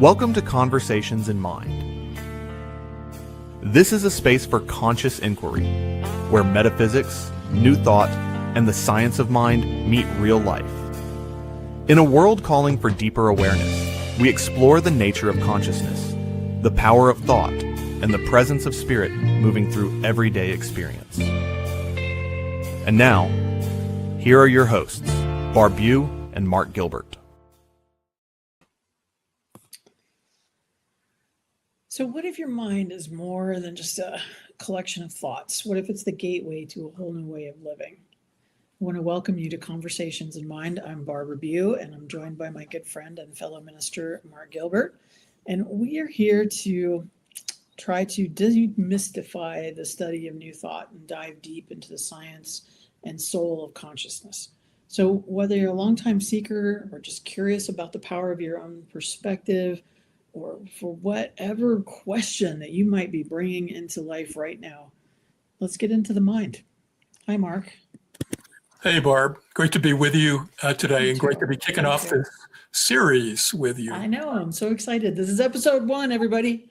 Welcome to Conversations in Mind. This is a space for conscious inquiry, where metaphysics, new thought, and the science of mind meet real life. In a world calling for deeper awareness, we explore the nature of consciousness, the power of thought, and the presence of spirit moving through everyday experience. And now, here are your hosts, Barb Bue and Mark Gilbert. So what if your mind is more than just a collection of thoughts? What if it's the gateway to a whole new way of living? I want to welcome you to Conversations in Mind. I'm Barb Bue, and I'm joined by my good friend and fellow minister, Mark Gilbert. And we are here to try to demystify the study of new thought and dive deep into the science and soul of consciousness. So whether you're a longtime seeker or just curious about the power of your own perspective, or for whatever question that you might be bringing into life right now, let's get into the mind. Hi, Mark. Hey, Barb. Great to be with you today, and great to be kicking off this series with you. I know. I'm so excited. This is episode 1, everybody.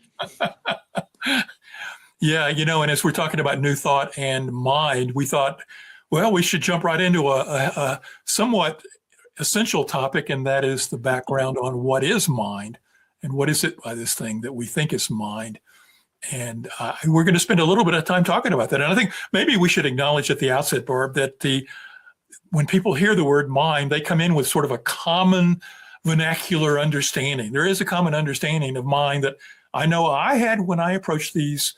Yeah, and as we're talking about new thought and mind, we thought, well, we should jump right into a somewhat essential topic, and that is the background on what is mind. And what is it by this thing that we think is mind? And we're going to spend a little bit of time talking about that. And I think maybe we should acknowledge at the outset, Barb, that when people hear the word mind, they come in with sort of a common vernacular understanding. There is a common understanding of mind that I know I had when I approached these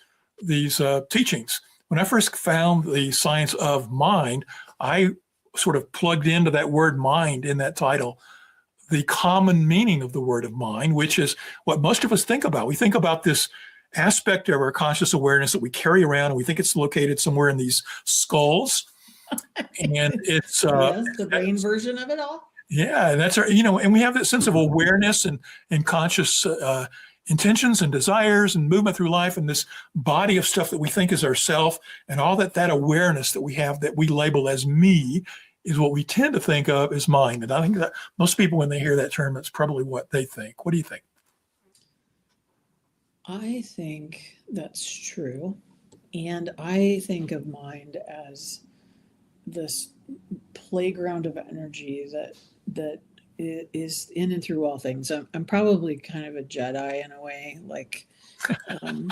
teachings. When I first found the science of mind, I sort of plugged into that word mind in that title the common meaning of the word of mind, which is what most of us think about. We think about this aspect of our conscious awareness that we carry around, and we think it's located somewhere in these skulls. And it's the brain version of it all. Yeah, and that's our, and we have that sense of awareness and conscious intentions and desires and movement through life, and this body of stuff that we think is ourself, and all that awareness that we have that we label as me is what we tend to think of as mind. And I think that most people, when they hear that term, that's probably what they think. What do you think? I think that's true. And I think of mind as this playground of energy that is in and through all things. I'm probably kind of a Jedi in a way, like, and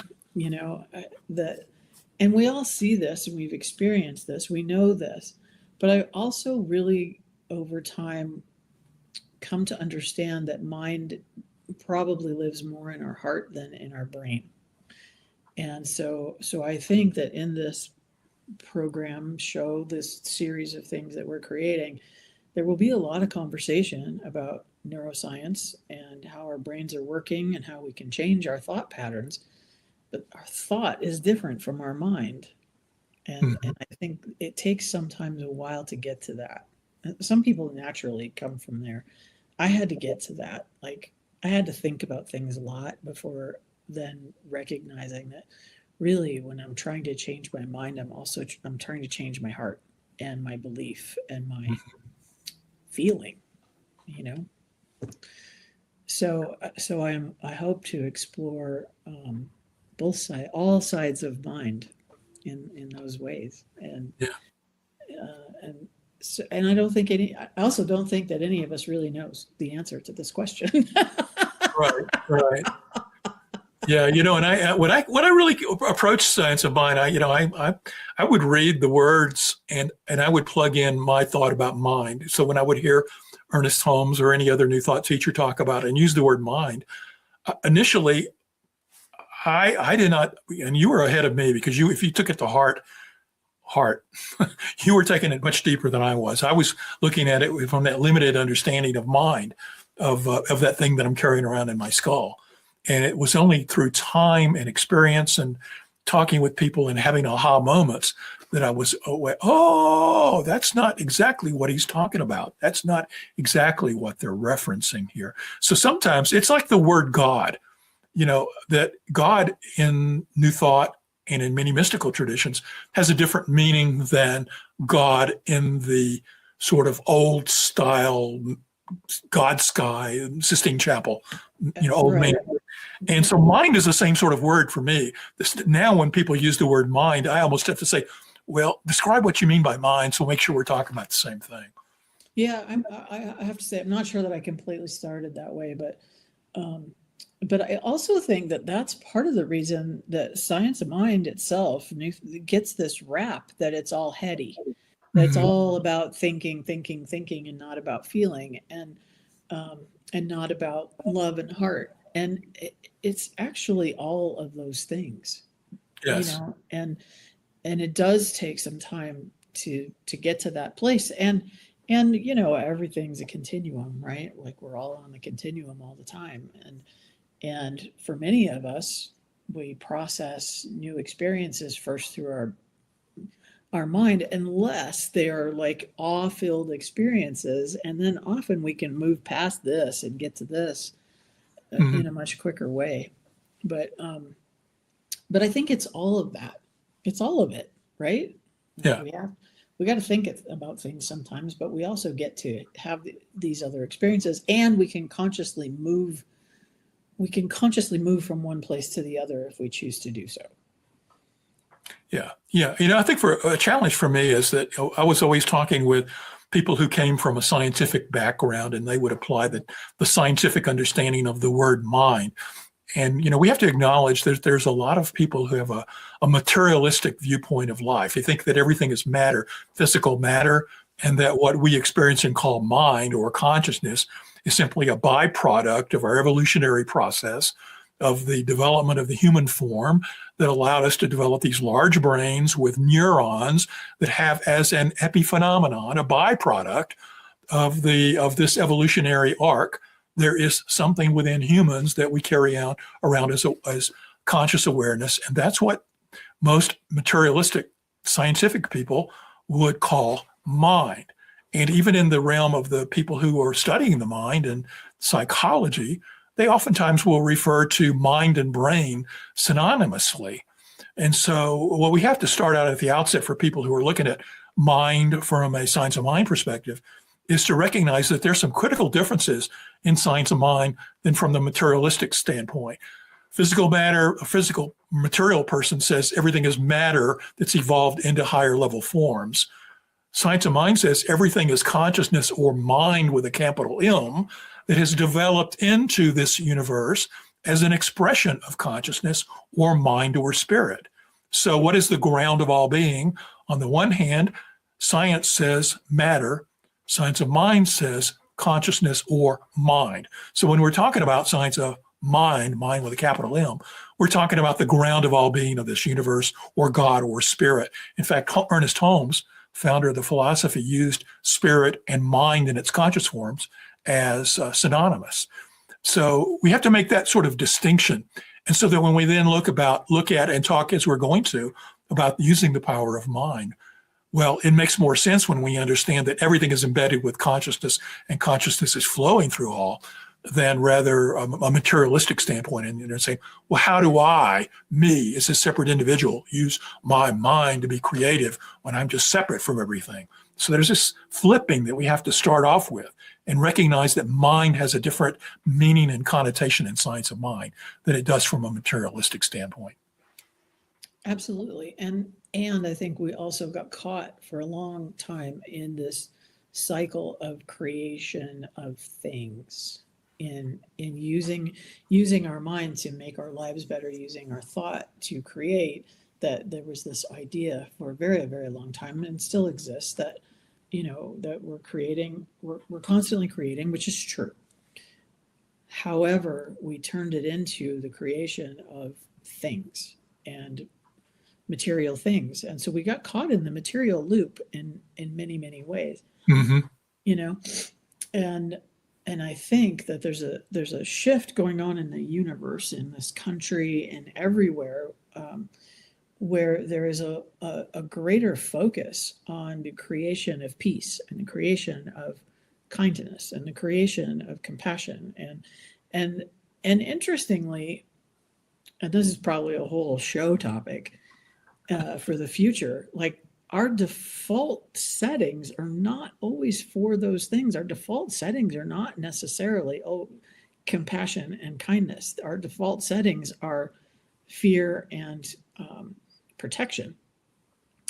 we all see this and we've experienced this, we know this. But I also really, over time, come to understand that mind probably lives more in our heart than in our brain. And so I think that in this program, this series of things that we're creating, there will be a lot of conversation about neuroscience and how our brains are working and how we can change our thought patterns. But our thought is different from our mind. And I think it takes sometimes a while to get to that. Some people naturally come from there. I had to get to that. Like, I had to think about things a lot before then recognizing that really when I'm trying to change my mind, I'm trying to change my heart and my belief and my feeling, So I hope to explore all sides of mind in those ways. And and I don't think I also don't think that any of us really knows the answer to this question. Right. Yeah, and when I really approach science of mind, I would read the words and I would plug in my thought about mind. So when I would hear Ernest Holmes or any other new thought teacher talk about it and use the word mind, initially I did not, and you were ahead of me because if you took it to heart, you were taking it much deeper than I was. I was looking at it from that limited understanding of mind, of that thing that I'm carrying around in my skull. And it was only through time and experience and talking with people and having aha moments that I was, that's not exactly what he's talking about. That's not exactly what they're referencing here. So sometimes it's like the word God. That God in New Thought and in many mystical traditions has a different meaning than God in the sort of old style God Sky, Sistine Chapel, That's old right. man. And so mind is the same sort of word for me. Now when people use the word mind, I almost have to say, well, describe what you mean by mind, so make sure we're talking about the same thing. Yeah, I have to say, I'm not sure that I completely started that way, but I also think that that's part of the reason that science of mind itself gets this rap that it's all heady, that it's Mhm. all about thinking, thinking, thinking, and not about feeling, and not about love and heart. And it's actually all of those things, Yes. and it does take some time to get to that place. And everything's a continuum, right? Like we're all on the continuum all the time. And for many of us, we process new experiences first through our mind, unless they are like awe-filled experiences, and then often we can move past this and get to this Mhm. in a much quicker way. But I think it's all of that. It's all of it, right? Like Yeah. we got to think about things sometimes, but we also get to have these other experiences, and we can consciously move from one place to the other if we choose to do so. Yeah. Yeah. I think for a challenge for me is that I was always talking with people who came from a scientific background, and they would apply the scientific understanding of the word mind. And we have to acknowledge that there's a lot of people who have a materialistic viewpoint of life. They think that everything is matter, physical matter, and that what we experience and call mind or consciousness is simply a byproduct of our evolutionary process of the development of the human form that allowed us to develop these large brains with neurons that have as an epiphenomenon, a byproduct of this evolutionary arc. There is something within humans that we carry out around as conscious awareness, and that's what most materialistic scientific people would call mind. And even in the realm of the people who are studying the mind and psychology, they oftentimes will refer to mind and brain synonymously. And so, what we have to start out at the outset for people who are looking at mind from a science of mind perspective is to recognize that there's some critical differences in science of mind than from the materialistic standpoint. Physical matter, a physical material person says everything is matter that's evolved into higher level forms. Science of mind says everything is consciousness or mind with a capital M that has developed into this universe as an expression of consciousness or mind or spirit. So, what is the ground of all being? On the one hand, science says matter, science of mind says consciousness or mind. So, when we're talking about science of mind with a capital M, we're talking about the ground of all being of this universe or God or spirit. In fact, Ernest Holmes, founder of the philosophy, used spirit and mind in its conscious forms as synonymous. So we have to make that sort of distinction. And so that when we then look at and talk as we're going to about using the power of mind, well, it makes more sense when we understand that everything is embedded with consciousness and consciousness is flowing through all, than rather a materialistic standpoint. And you're saying, well, how do I, me, as a separate individual, use my mind to be creative when I'm just separate from everything? So there's this flipping that we have to start off with and recognize that mind has a different meaning and connotation in science of mind than it does from a materialistic standpoint. Absolutely. And I think we also got caught for a long time in this cycle of creation of things, in using our mind to make our lives better, using our thought to create. That there was this idea for a very, very long time, and still exists, that that we're constantly creating, which is true. However, we turned it into the creation of things and material things, and so we got caught in the material loop in many, many ways. Mm-hmm. you know and and I think that there's a shift going on in the universe, in this country, and everywhere, where there is a greater focus on the creation of peace, and the creation of kindness, and the creation of compassion, and interestingly, and this is probably a whole show topic for the future, like our default settings are not always for those things. Our default settings are not necessarily, oh, compassion and kindness. Our default settings are fear and protection,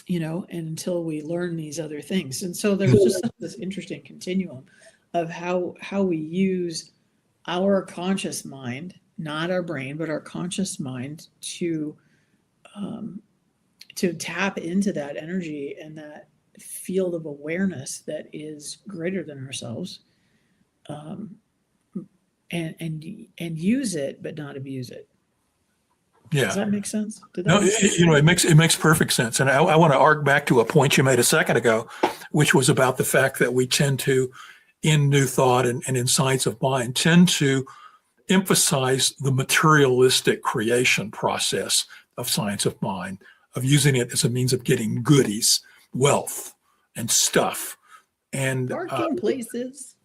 and until we learn these other things. And so there's just this interesting continuum of how we use our conscious mind, not our brain, but our conscious mind to tap into that energy and that field of awareness that is greater than ourselves, and use it, but not abuse it. Yeah. Does that make sense? No, it makes perfect sense. And I want to arc back to a point you made a second ago, which was about the fact that we tend to, in New Thought and in Science of Mind, tend to emphasize the materialistic creation process of Science of Mind, of using it as a means of getting goodies, wealth, and stuff. And parking places.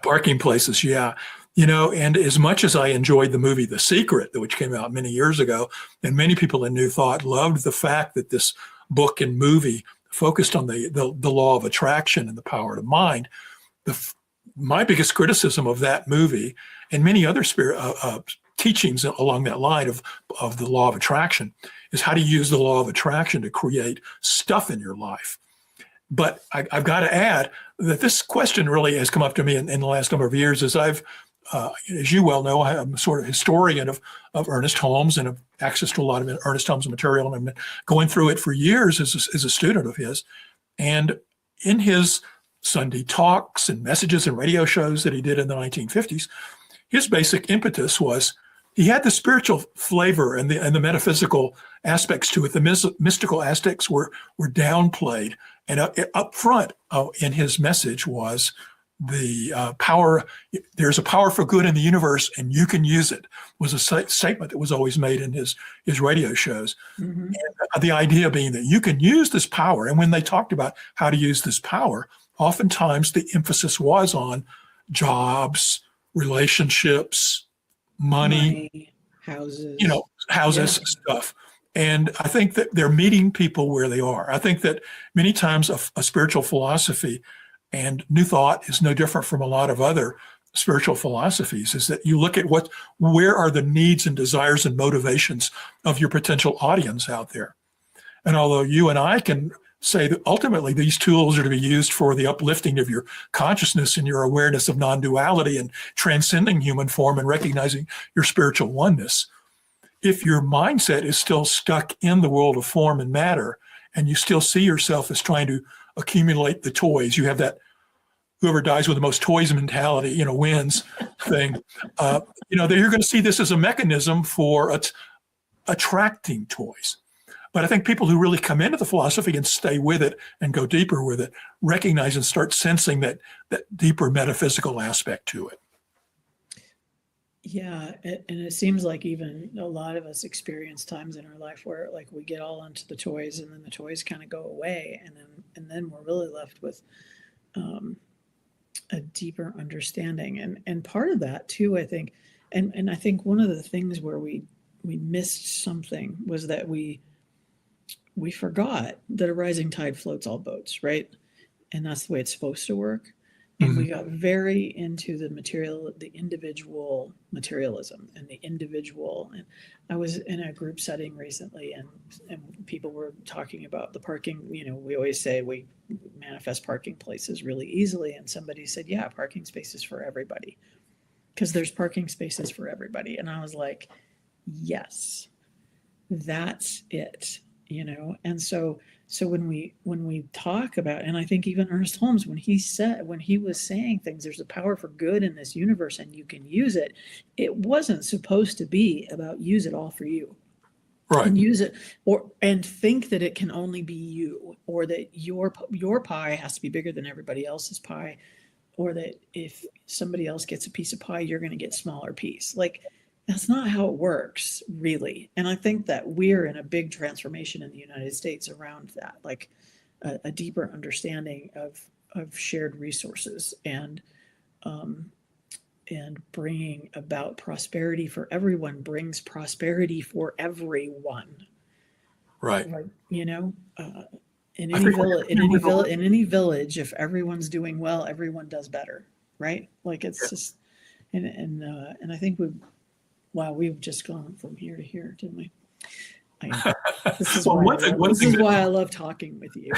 Parking places, yeah. And as much as I enjoyed the movie The Secret, which came out many years ago, and many people in New Thought loved the fact that this book and movie focused on the law of attraction and the power of the mind, my biggest criticism of that movie and many other teachings along that line of the law of attraction is how to use the law of attraction to create stuff in your life. But I've got to add that this question really has come up to me in the last number of years as as you well know, I'm a sort of historian of Ernest Holmes and have access to a lot of Ernest Holmes material, and I've been going through it for years as a student of his. And in his Sunday talks and messages and radio shows that he did in the 1950s, his basic impetus was he had the spiritual flavor and the metaphysical aspects to it. The mystical aspects were downplayed, and up front in his message was the power. There's a power for good in the universe, and you can use it. Was a statement that was always made in his radio shows. Mm-hmm. And the idea being that you can use this power. And when they talked about how to use this power, oftentimes the emphasis was on jobs, relationships, money, houses, stuff. And I think that they're meeting people where they are. I think that many times a spiritual philosophy, and New Thought is no different from a lot of other spiritual philosophies, is that you look at where are the needs and desires and motivations of your potential audience out there. And although you and I can say that ultimately these tools are to be used for the uplifting of your consciousness and your awareness of non-duality and transcending human form and recognizing your spiritual oneness, if your mindset is still stuck in the world of form and matter, and you still see yourself as trying to accumulate the toys, you have that whoever dies with the most toys mentality, wins thing. You're going to see this as a mechanism for attracting toys. But I think people who really come into the philosophy and stay with it and go deeper with it recognize and start sensing that deeper metaphysical aspect to it. Yeah, and it seems like even a lot of us experience times in our life where like we get all into the toys and then the toys kind of go away, and then we're really left with a deeper understanding. And part of that too, I think, and I think one of the things where we missed something was that we forgot that a rising tide floats all boats, right? And that's the way it's supposed to work. And we got very into the individual materialism and the individual. And I was in a group setting recently, and people were talking about the parking. We always say we manifest parking places really easily. And somebody said, yeah, parking spaces for everybody, because there's parking spaces for everybody. And I was like, yes, that's it. And so when we talk about, and I think even Ernest Holmes, when he was saying things, there's a power for good in this universe and you can use it. It wasn't supposed to be about use it all for you. Right. And use it and think that it can only be you, or that your pie has to be bigger than everybody else's pie, or that if somebody else gets a piece of pie, you're going to get a smaller piece. Like, that's not how it works, really. And I think that we're in a big transformation in the United States around that, like a deeper understanding of shared resources and bringing about prosperity for everyone brings prosperity for everyone. Right. In I any think we village, have to remember- in any village, if everyone's doing well, everyone does better, right? Like it's just, and I think we've just gone from here to here, didn't we? This is Well, why this is why I love talking with you.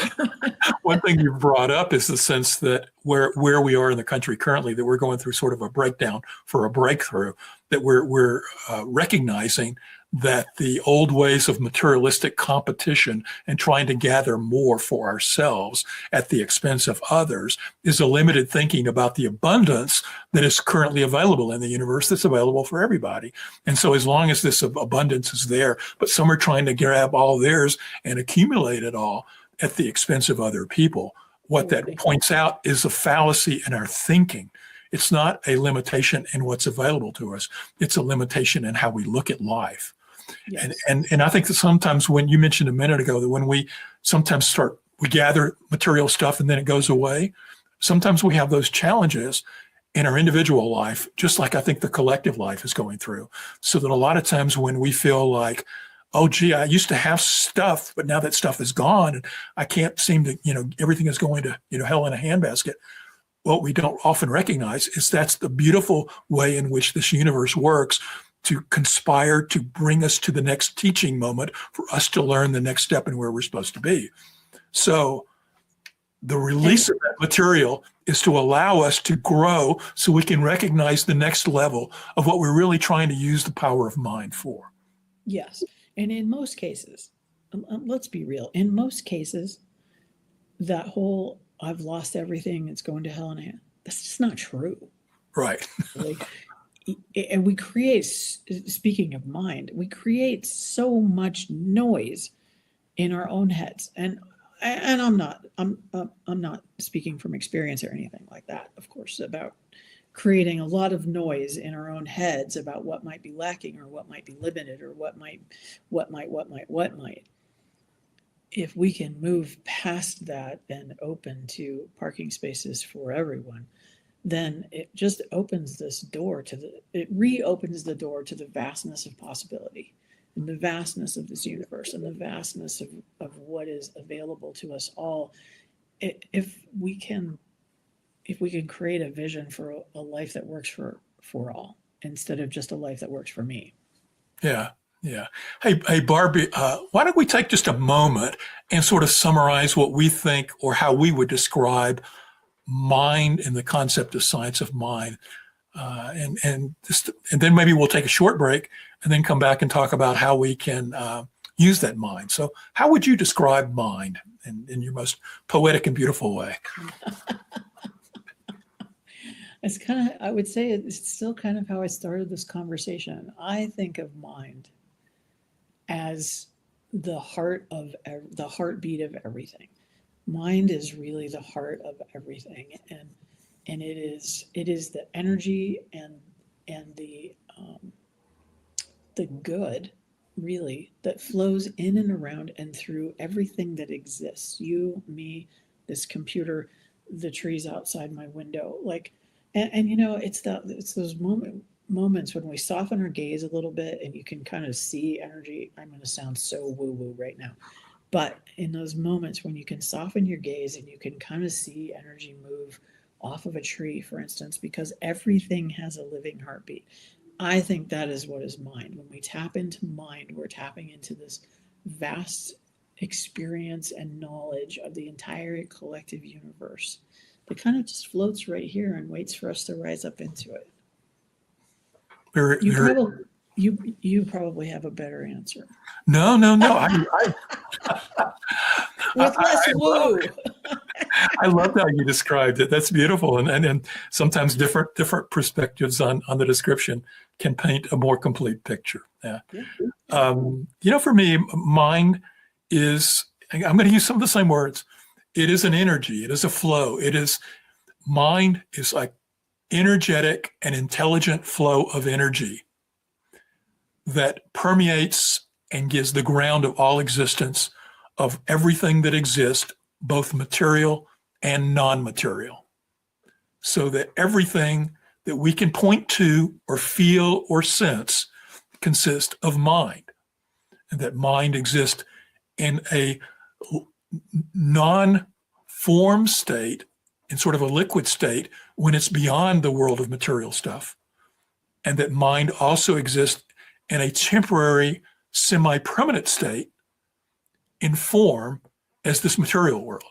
one thing you brought up is the sense that where we are in the country currently, that we're going through sort of a breakdown for a breakthrough, that we're recognizing that the old ways of materialistic competition and trying to gather more for ourselves at the expense of others is a limited thinking about the abundance that is currently available in the universe, that's available for everybody. And so as long as this abundance is there, but some are trying to grab all theirs and accumulate it all at the expense of other people, what that points out is a fallacy in our thinking. It's not a limitation in what's available to us. It's a limitation in how we look at life. Yes. And I think that sometimes, when you mentioned a minute ago that when we sometimes we gather material stuff and then it goes away, sometimes we have those challenges in our individual life, just like I think the collective life is going through. So that a lot of times when we feel like, oh, gee, I used to have stuff, but now that stuff is gone and I can't seem to, everything is going to, hell in a handbasket. What we don't often recognize is that's the beautiful way in which this universe works, to conspire to bring us to the next teaching moment for us to learn the next step in where we're supposed to be. So the release of that material is to allow us to grow so we can recognize the next level of what we're really trying to use the power of mind for. Yes. And in most cases, let's be real, in most cases, that whole I've lost everything, it's going to hell in a hand, that's just not true. Right. And we create, speaking of mind, we create so much noise in our own heads. And I'm not speaking from experience or anything like that, of course, about creating a lot of noise in our own heads about what might be lacking or what might be limited or what might. If we can move past that and open to parking spaces for everyone, then it just opens this door it reopens the door to the vastness of possibility and the vastness of this universe and the vastness of what is available to us all. If we can create a vision for a life that works for all, instead of just a life that works for me. Yeah. Yeah. Hey, Barbie, why don't we take just a moment and sort of summarize what we think, or how we would describe mind and the concept of science of mind, and then maybe we'll take a short break and then come back and talk about how we can use that mind. So how would you describe mind in your most poetic and beautiful way? It's kind of, I would say it's still kind of how I started this conversation. I think of mind as the heartbeat of everything. Mind is really the heart of everything, and it is the energy and the good, really, that flows in and around and through everything that exists. You, me, this computer, the trees outside my window, it's those moments when we soften our gaze a little bit and you can kind of see energy. I'm going to sound so woo-woo right now. But in those moments when you can soften your gaze and you can kind of see energy move off of a tree, for instance, because everything has a living heartbeat. I think that is what is mind. When we tap into mind, we're tapping into this vast experience and knowledge of the entire collective universe that kind of just floats right here and waits for us to rise up into it. You probably have a better answer. No. With less woo. I love how you described it. That's beautiful. And sometimes different perspectives on the description can paint a more complete picture. Yeah. For me, mind is, I'm going to use some of the same words. It is an energy. It is a flow. Mind is like energetic and intelligent flow of energy that permeates and gives the ground of all existence of everything that exists, both material and non-material. So that everything that we can point to or feel or sense consists of mind. And that mind exists in a non-form state, in sort of a liquid state, when it's beyond the world of material stuff. And that mind also exists in a temporary, semi-permanent state in form as this material world.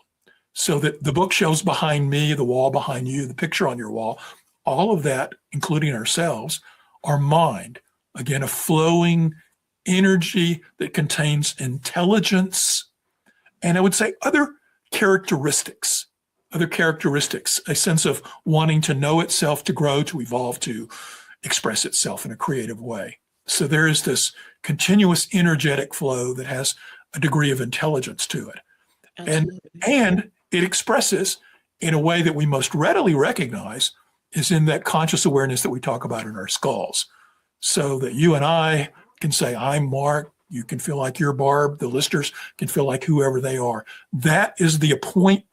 So that the bookshelves behind me, the wall behind you, the picture on your wall, all of that, including ourselves, are mind. Again, a flowing energy that contains intelligence, and I would say other characteristics, a sense of wanting to know itself, to grow, to evolve, to express itself in a creative way. So there is this continuous energetic flow that has a degree of intelligence to it. And it expresses in a way that we most readily recognize is in that conscious awareness that we talk about in our skulls. So that you and I can say, I'm Mark, you can feel like you're Barb, the listeners can feel like whoever they are. That is the point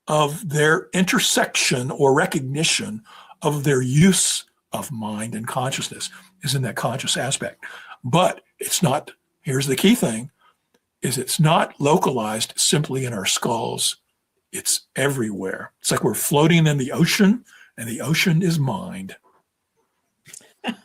of their intersection or recognition of their use of mind and consciousness, is in that conscious aspect. But it's not, here's the key thing, is it's not localized simply in our skulls. It's everywhere. It's like we're floating in the ocean, and the ocean is mind.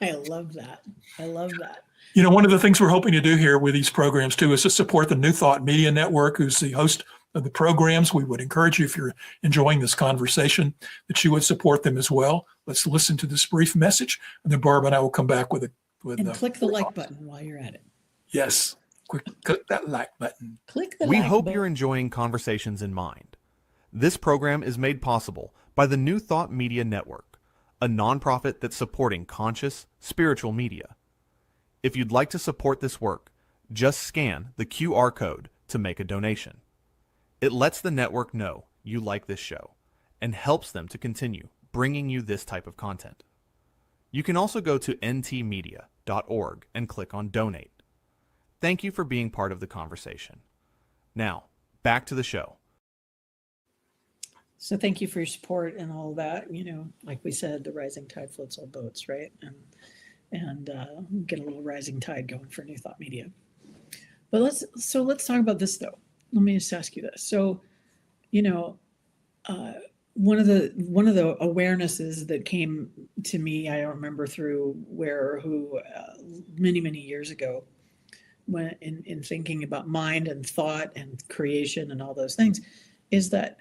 I love that. I love that. You know, one of the things we're hoping to do here with these programs too is to support the New Thought Media Network, who's the host of the programs. We would encourage you, if you're enjoying this conversation, that you would support them as well. Let's listen to this brief message, and then Barb and I will come back with click the like button while you're at it. Yes, click that like button. Click the We like hope button. you're enjoying Conversations in Mind. This program is made possible by the New Thought Media Network, a nonprofit that's supporting conscious, spiritual media. If you'd like to support this work, just scan the QR code to make a donation. It lets the network know you like this show and helps them to continue bringing you this type of content. You can also go to ntmedia.org and click on Donate. Thank you for being part of the conversation. Now, back to the show. So thank you for your support and all that. You know, like we said, the rising tide floats all boats, right? And get a little rising tide going for New Thought Media. But let's talk about this though. Let me just ask you this. So, you know, one of the awarenesses that came to me, I don't remember through where or who, many years ago, when in thinking about mind and thought and creation and all those things, is that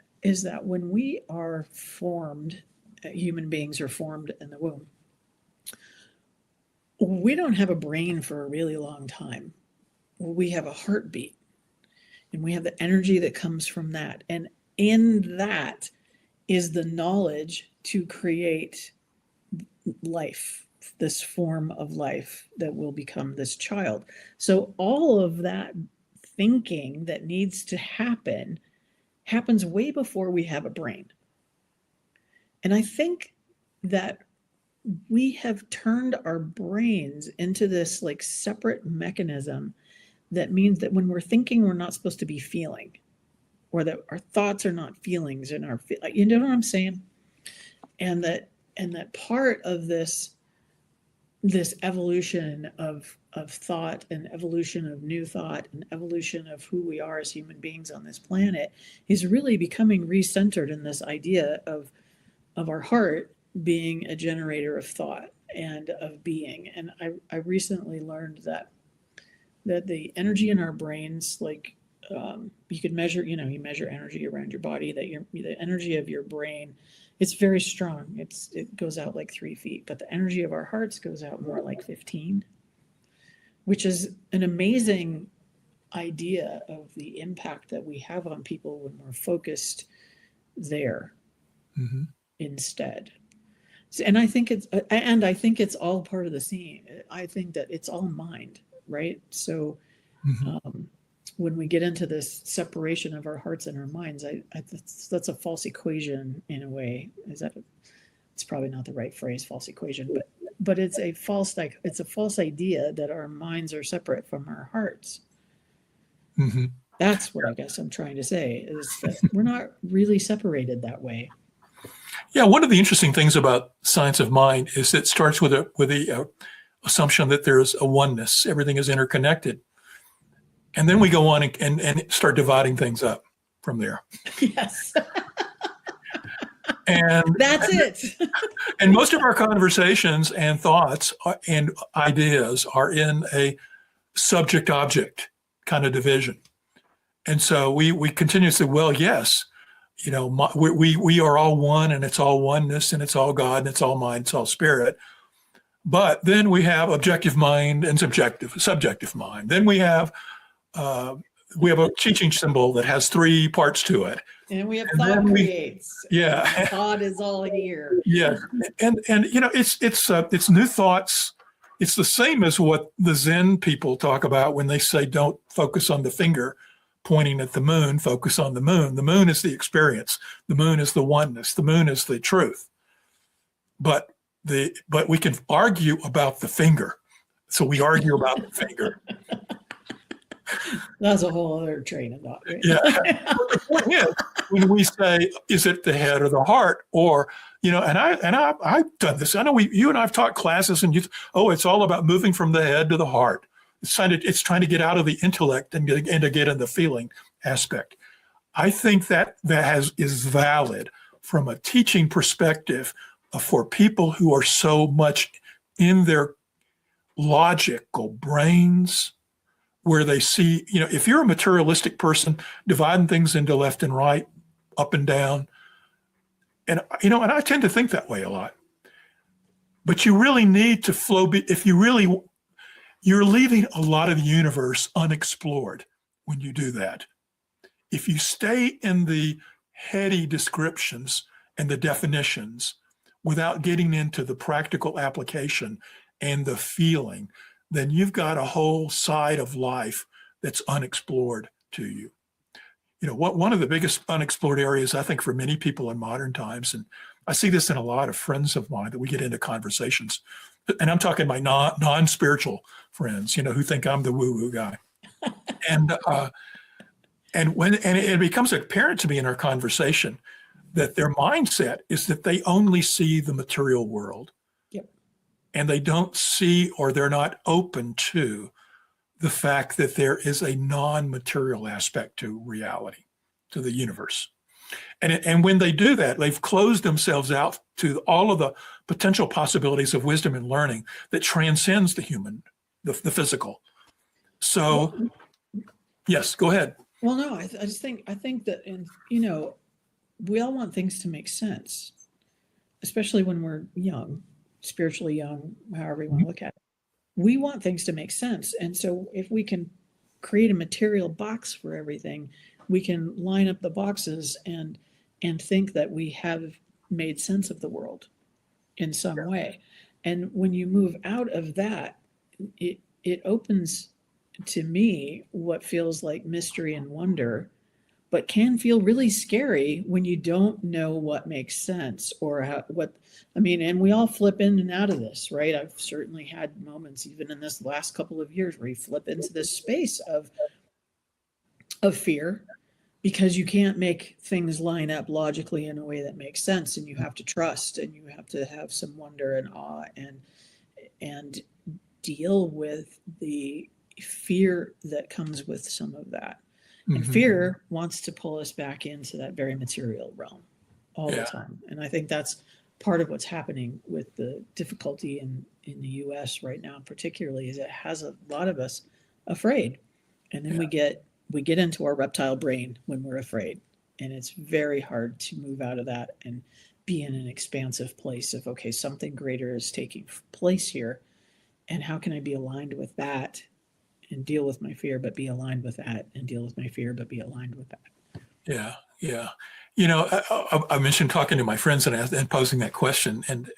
when we are formed, human beings are formed in the womb, we don't have a brain for a really long time. We have a heartbeat, and we have the energy that comes from that. And in that is the knowledge to create life, this form of life that will become this child. So all of that thinking that needs to happen happens way before we have a brain. And I think that we have turned our brains into this like separate mechanism that means that when we're thinking, we're not supposed to be feeling, or that our thoughts are not feelings, and you know what I'm saying? And that part of this evolution of thought, and evolution of new thought, and evolution of who we are as human beings on this planet is really becoming recentered in this idea of our heart being a generator of thought and of being. And I recently learned that the energy in our brains, like you could measure, you measure energy around your body, that the energy of your brain, it's very strong. It goes out like 3 feet, but the energy of our hearts goes out more like 15, which is an amazing idea of the impact that we have on people when we're focused there instead. And I think it's all part of the scene. I think that it's all mind, right? So when we get into this separation of our hearts and our minds, that's a false equation in a way. It's probably not the right phrase, false equation, but it's a false idea that our minds are separate from our hearts. That's what I guess I'm trying to say, is that we're not really separated that way. Yeah, one of the interesting things about science of mind is it starts with the assumption that there is a oneness. Everything is interconnected. And then we go on and start dividing things up from there. Yes. And That's it. and most of our conversations and thoughts and ideas are in a subject-object kind of division. And so we continue to say, well, yes, we are all one, and it's all oneness, and it's all God, and it's all mind, it's all spirit. But then we have objective mind and subjective mind. Then we have a teaching symbol that has 3 parts to it. And we have thought creates. Yeah. Thought is all here. Yeah. And it's new thoughts. It's the same as what the Zen people talk about when they say don't focus on the finger pointing at the moon, focus on the moon. The moon is the experience. The moon is the oneness. The moon is the truth. But we can argue about the finger. So we argue about the finger. That's a whole other train of thought. Right? Yeah. But the point is, when we say, is it the head or the heart? Or, I've done this. I know you and I've taught classes, and it's all about moving from the head to the heart. It's trying to get out of the intellect and to get in the feeling aspect. I think that is valid from a teaching perspective for people who are so much in their logical brains, where they see, if you're a materialistic person, dividing things into left and right, up and down, and I tend to think that way a lot. But you really need to flow. You're leaving a lot of the universe unexplored when you do that. If you stay in the heady descriptions and the definitions without getting into the practical application and the feeling, then you've got a whole side of life that's unexplored to you. One of the biggest unexplored areas, I think, for many people in modern times, and I see this in a lot of friends of mine that we get into conversations, and I'm talking my non-spiritual friends, who think I'm the woo-woo guy. And it becomes apparent to me in our conversation that their mindset is that they only see the material world. Yep. And they don't see, or they're not open to, the fact that there is a non-material aspect to reality, to the universe. And when they do that, they've closed themselves out to all of the potential possibilities of wisdom and learning that transcends the human, the physical. So, yes, go ahead. Well, no, I think that, we all want things to make sense, especially when we're young, spiritually young, however you want to look at it. We want things to make sense. And so if we can create a material box for everything, we can line up the boxes and think that we have made sense of the world in some way. And when you move out of that, it opens to me what feels like mystery and wonder, but can feel really scary when you don't know what makes sense or and we all flip in and out of this, right? I've certainly had moments even in this last couple of years where you flip into this space of fear because you can't make things line up logically in a way that makes sense, and you have to trust, and you have to have some wonder and awe and deal with the fear that comes with some of that. And fear wants to pull us back into that very material realm all the time. And I think that's part of what's happening with the difficulty in the US right now, particularly, is it has a lot of us afraid. And then we get into our reptile brain when we're afraid. And it's very hard to move out of that and be in an expansive place of, okay, something greater is taking place here. And how can I be aligned with that and deal with my fear, but be aligned with that, and deal with my fear, but be aligned with that? Yeah. Yeah. I mentioned talking to my friends and posing that question. And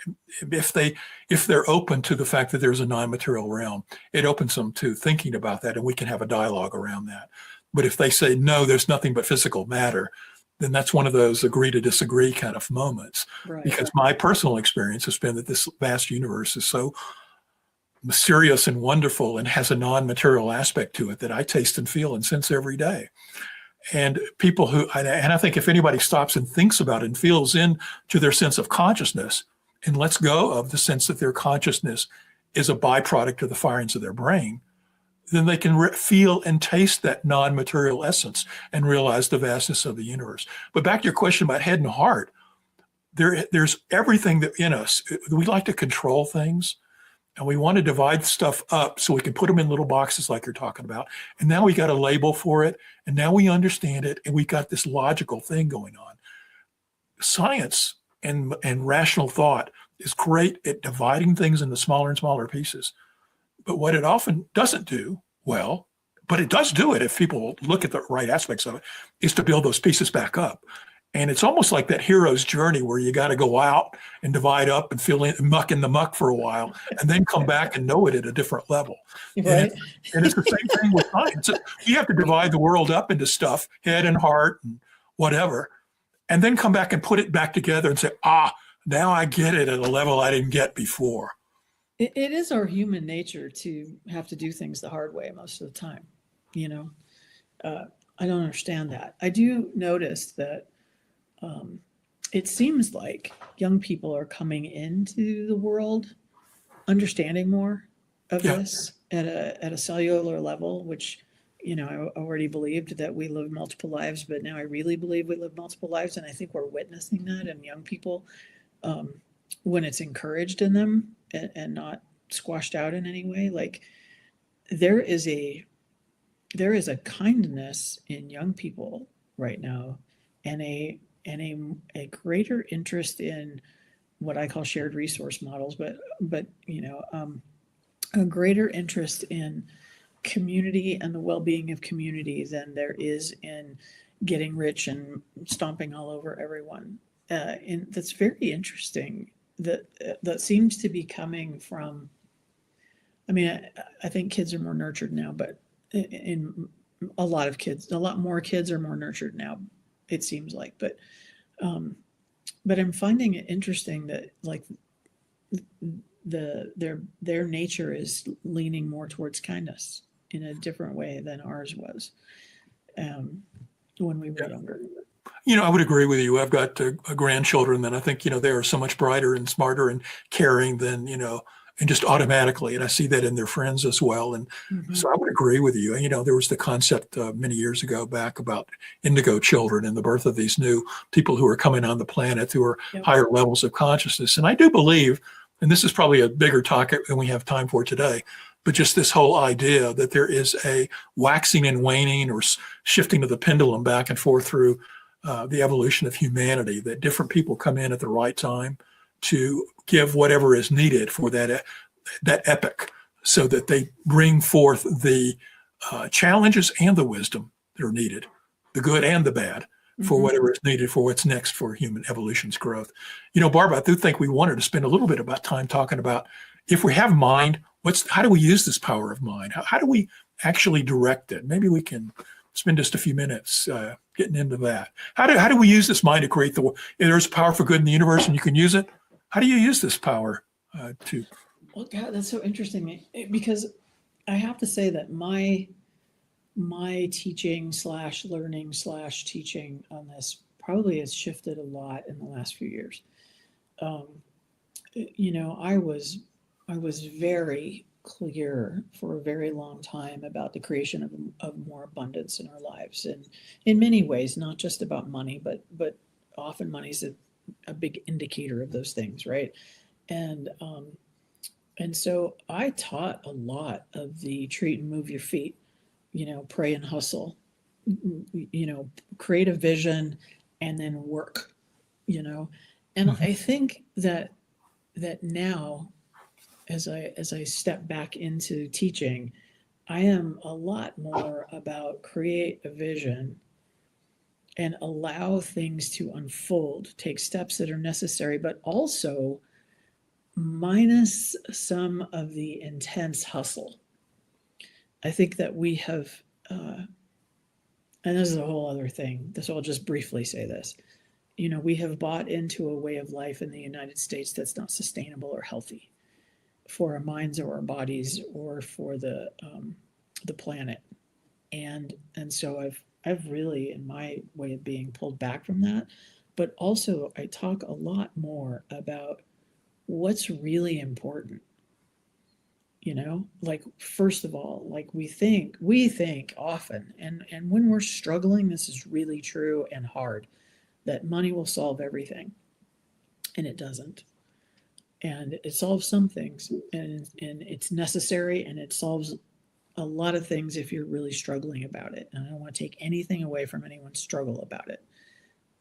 if they're open to the fact that there's a non-material realm, it opens them to thinking about that, and we can have a dialogue around that. But if they say, no, there's nothing but physical matter, then that's one of those agree to disagree kind of moments. Right. Because my personal experience has been that this vast universe is so mysterious and wonderful and has a non-material aspect to it that I taste and feel and sense every day. And people and I think if anybody stops and thinks about it and feels into their sense of consciousness and lets go of the sense that their consciousness is a byproduct of the firings of their brain, then they can feel and taste that non-material essence and realize the vastness of the universe. But back to your question about head and heart, there's everything that in us. We like to control things, and we want to divide stuff up so we can put them in little boxes like you're talking about. And now we got a label for it, and now we understand it, and we got this logical thing going on. Science and rational thought is great at dividing things into smaller and smaller pieces. But what it often doesn't do well, but it does do it if people look at the right aspects of it, is to build those pieces back up. And it's almost like that hero's journey where you got to go out and divide up and feel muck in the muck for a while, and then come back and know it at a different level. Right. And it's the same thing with science. You have to divide the world up into stuff, head and heart and whatever, and then come back and put it back together and say, now I get it at a level I didn't get before. It is our human nature to have to do things the hard way most of the time. I don't understand that. I do notice that it seems like young people are coming into the world understanding more of this at a cellular level, which, I already believed that we live multiple lives, but now I really believe we live multiple lives. And I think we're witnessing that in young people when it's encouraged in them and not squashed out in any way. Like there is a kindness in young people right now, and a greater interest in what I call shared resource models, but a greater interest in community and the well-being of community than there is in getting rich and stomping all over everyone. And that's very interesting. That seems to be coming from. I think kids are more nurtured now, but in a lot more kids are more nurtured now, it seems like. But I'm finding it interesting that like their nature is leaning more towards kindness in a different way than ours was when we were younger. I would agree with you. I've got grandchildren, and I think, they are so much brighter and smarter and caring than, and just automatically. And I see that in their friends as well. And so I would agree with you. There was the concept many years ago back about indigo children and the birth of these new people who are coming on the planet who are higher levels of consciousness. And I do believe, and this is probably a bigger topic than we have time for today, but just this whole idea that there is a waxing and waning or shifting of the pendulum back and forth through the evolution of humanity, that different people come in at the right time to give whatever is needed for that epoch, so that they bring forth the challenges and the wisdom that are needed, the good and the bad, for whatever is needed for what's next for human evolution's growth. Barb, I do think we wanted to spend a little bit about time talking about, if we have mind, how do we use this power of mind? How do we actually direct it? Maybe we can spend just a few minutes getting into that. How do we use this mind to create there's power for good in the universe and you can use it? How do you use this power to? Well, God, that's so interesting, because I have to say that my teaching / learning / teaching on this probably has shifted a lot in the last few years. I was very clear for a very long time about the creation of more abundance in our lives, and in many ways, not just about money, but often money is a big indicator of those things, right? And so I taught a lot of the treat and move your feet, pray and hustle, create a vision and then work, and I think that now, as I step back into teaching, I am a lot more about create a vision and allow things to unfold, take steps that are necessary, but also minus some of the intense hustle. I think that we have, and this is a whole other thing, so I'll just briefly say this. We have bought into a way of life in the United States that's not sustainable or healthy for our minds or our bodies or for the planet. And so I've really, in my way of being, pulled back from that. But also I talk a lot more about what's really important. Like, first of all, like we think often, and when we're struggling, this is really true and hard, that money will solve everything, and it doesn't. And it solves some things, and it's necessary, and it solves a lot of things if you're really struggling about it. And I don't want to take anything away from anyone's struggle about it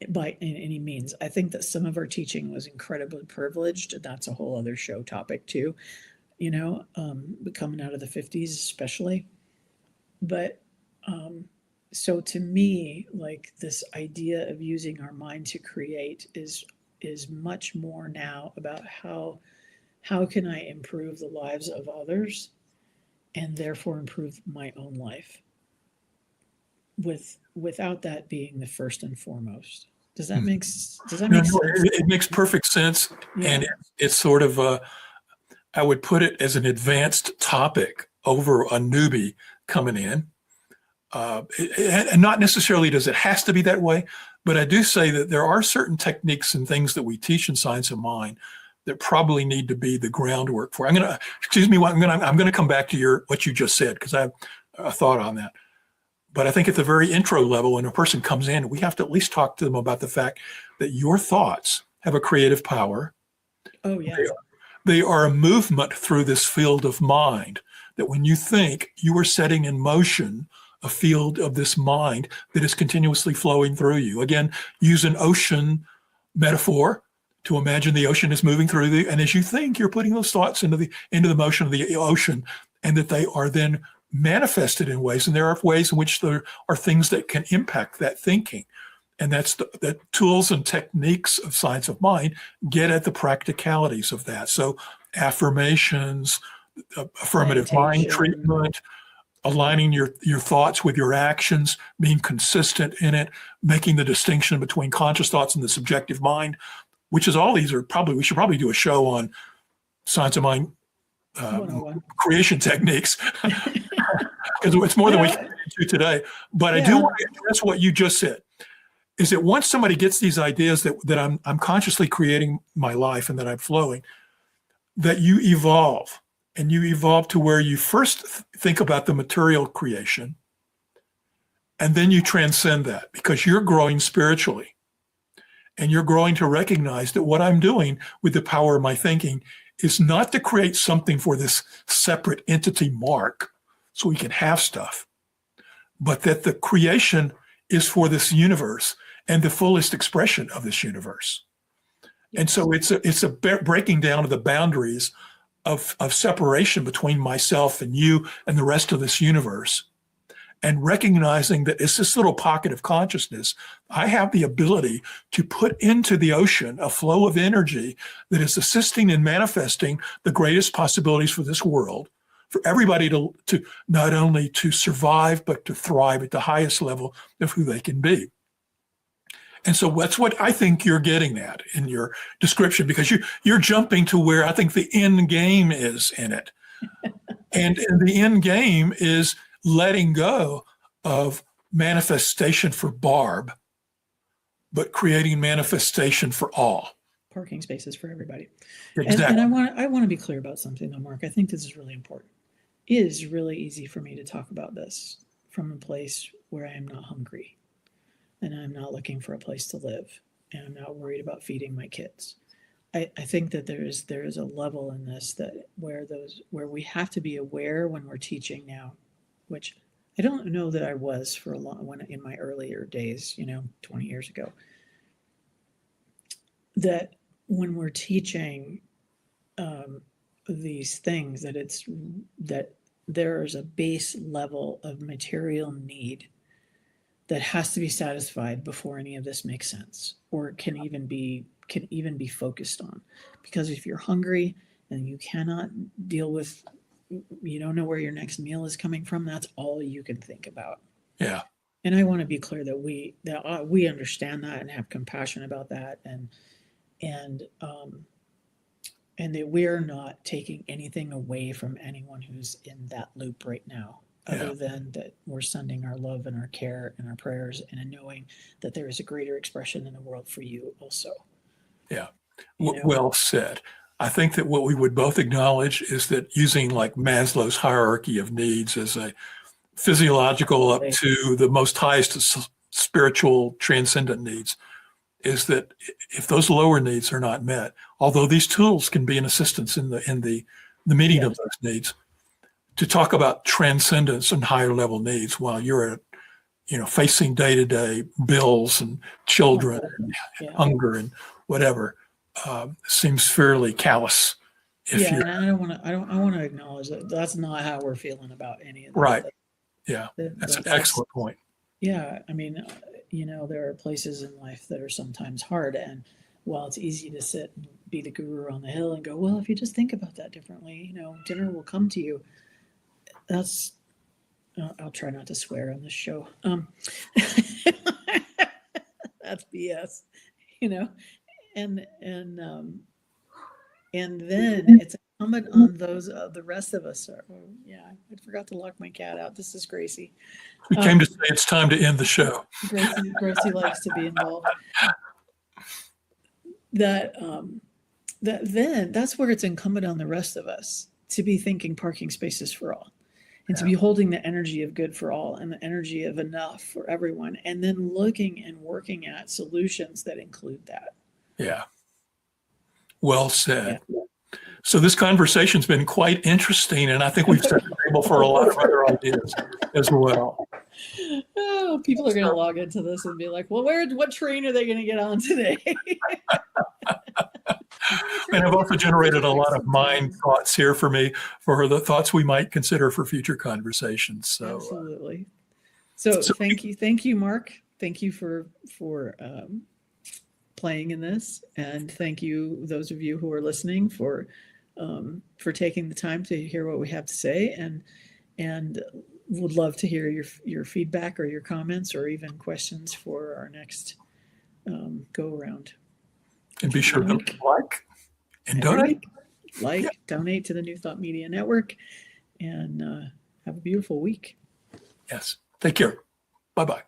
by any means. I think that some of our teaching was incredibly privileged. That's a whole other show topic too, coming out of the 50s especially. But so to me, like, this idea of using our mind to create is much more now about how can I improve the lives of others and therefore improve my own life, without that being the first and foremost. Does that make does that No, make no, sense? it makes perfect sense. Yeah. And it's sort of, I would put it as an advanced topic over a newbie coming in. And not necessarily does it has to be that way, but I do say that there are certain techniques and things that we teach in Science of Mind that probably need to be the groundwork for. I'm going to come back to what you just said, because I have a thought on that. But I think at the very intro level, when a person comes in, we have to at least talk to them about the fact that your thoughts have a creative power. Oh, yeah. They are a movement through this field of mind, that when you think, you are setting in motion a field of this mind that is continuously flowing through you. Again, use an ocean metaphor to imagine the ocean is moving through and as you think, you're putting those thoughts into the motion of the ocean, and that they are then manifested in ways. And there are ways in which there are things that can impact that thinking. And that's the tools and techniques of Science of Mind get at the practicalities of that. So affirmations, affirmative mind treatment, aligning your thoughts with your actions, being consistent in it, making the distinction between conscious thoughts and the subjective mind, which is all these are probably, we should probably do a show on Science of Mind creation techniques, because it's more than we can do today. But I do want to address what you just said, is that once somebody gets these ideas that I'm consciously creating my life and that I'm flowing, that you evolve. And you evolve to where you first think about the material creation, and then you transcend that, because you're growing spiritually. And you're growing to recognize that what I'm doing with the power of my thinking is not to create something for this separate entity Mark so we can have stuff, but that the creation is for this universe and the fullest expression of this universe. Yes. And so it's a breaking down of the boundaries of separation between myself and you and the rest of this universe, and recognizing that it's this little pocket of consciousness. I have the ability to put into the ocean a flow of energy that is assisting and manifesting the greatest possibilities for this world, for everybody to not only to survive, but to thrive at the highest level of who they can be. And so that's what I think you're getting at in your description, because you're jumping to where I think the end game is in it. And the end game is letting go of manifestation for Barb, but creating manifestation for all. Parking spaces for everybody. Exactly. And I want to be clear about something though, Mark. I think this is really important. It is really easy for me to talk about this from a place where I am not hungry, and I'm not looking for a place to live, and I'm not worried about feeding my kids. I think that there is a level in this that where we have to be aware when we're teaching now, which I don't know that I was for a long when in my earlier days, 20 years ago, that when we're teaching these things, that there is a base level of material need that has to be satisfied before any of this makes sense, or can even be focused on. Because if you're hungry and you cannot deal with, you don't know where your next meal is coming from, that's all you can think about. Yeah. And I want to be clear that we understand that and have compassion about that, and that we're not taking anything away from anyone who's in that loop right now, other than that we're sending our love and our care and our prayers, and knowing that there is a greater expression in the world for you also. Yeah. Well said. I think that what we would both acknowledge is that using like Maslow's hierarchy of needs as a physiological up to the most highest spiritual transcendent needs, is that if those lower needs are not met, although these tools can be an assistance in the meeting of those needs, to talk about transcendence and higher level needs while you're facing day-to-day bills and children and hunger and whatever, seems fairly callous. And I want to acknowledge that that's not how we're feeling about any of that. Right. Yeah. That's an excellent point. Yeah. I mean, there are places in life that are sometimes hard, and while it's easy to sit and be the guru on the hill and go, well, if you just think about that differently, dinner will come to you. That's, I'll try not to swear on this show. That's BS, and then it's incumbent on those, the rest of us. I forgot to lock my cat out. This is Gracie. We came to say it's time to end the show. Gracie likes to be involved. Then that's where it's incumbent on the rest of us to be thinking parking spaces for all, and to be holding the energy of good for all and the energy of enough for everyone, and then looking and working at solutions that include that. Yeah. Well said. Yeah. So this conversation's been quite interesting, and I think we've set the table for a lot of other ideas as well. Oh, people are going to log into this and be like, well, what train are they going to get on today? And I've also generated a lot of mind thoughts here for me, for the thoughts we might consider for future conversations. So absolutely. So thank you, Mark. Thank you for playing in this, and thank you, those of you who are listening, for taking the time to hear what we have to say, and would love to hear your feedback or your comments or even questions for our next go around. And be sure to like and donate. Donate to the New Thought Media Network, and have a beautiful week. Yes. Take care. Bye-bye.